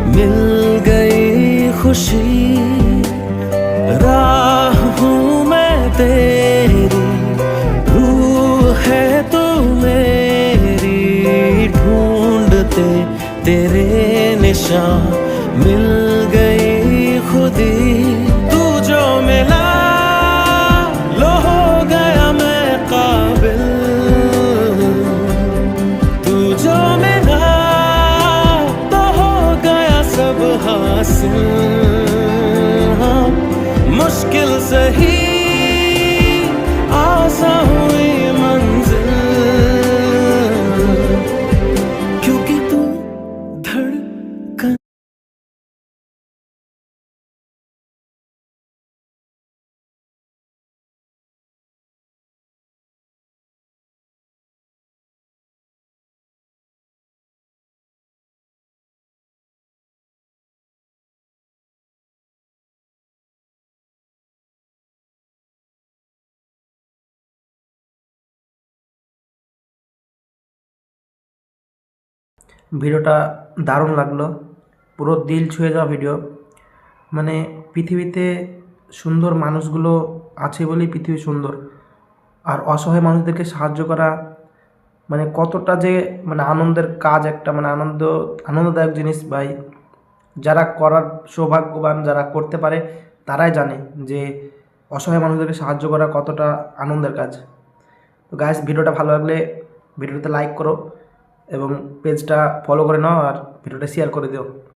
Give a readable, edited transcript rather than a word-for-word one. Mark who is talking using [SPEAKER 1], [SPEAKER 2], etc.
[SPEAKER 1] मिल गई खुशी, राह हूँ मैं तेरी, रूह है तू मेरी, ढूंढते तेरे निशान मिल गई खुदी। तू जो मिला लो हो गया मैं काबिल, तू जो मिला तो हो गया सब हासिल। हाँ, मुश्किल सही आसान हुई मंजिल, क्योंकि तू धड़कन।
[SPEAKER 2] ভিডিওটা দারুণ লাগলো, পুরো দিল ছুঁয়ে যাওয়া ভিডিও। মানে পৃথিবীতে সুন্দর মানুষগুলো আছে বলেই পৃথিবী সুন্দর। আর অসহায় মানুষদেরকে সাহায্য করা মানে কতটা যে মানে আনন্দের কাজ, একটা মানে আনন্দদায়ক জিনিস ভাই। যারা করার সৌভাগ্যবান, যারা করতে পারে তারাই জানে যে অসহায় মানুষদেরকে সাহায্য করা কতটা আনন্দের কাজ। তো গাইস, ভিডিওটা ভালো লাগলে ভিডিওতে লাইক করো এবং পেজটা ফলো করে নাও আর ভিডিওটা শেয়ার করে দিও।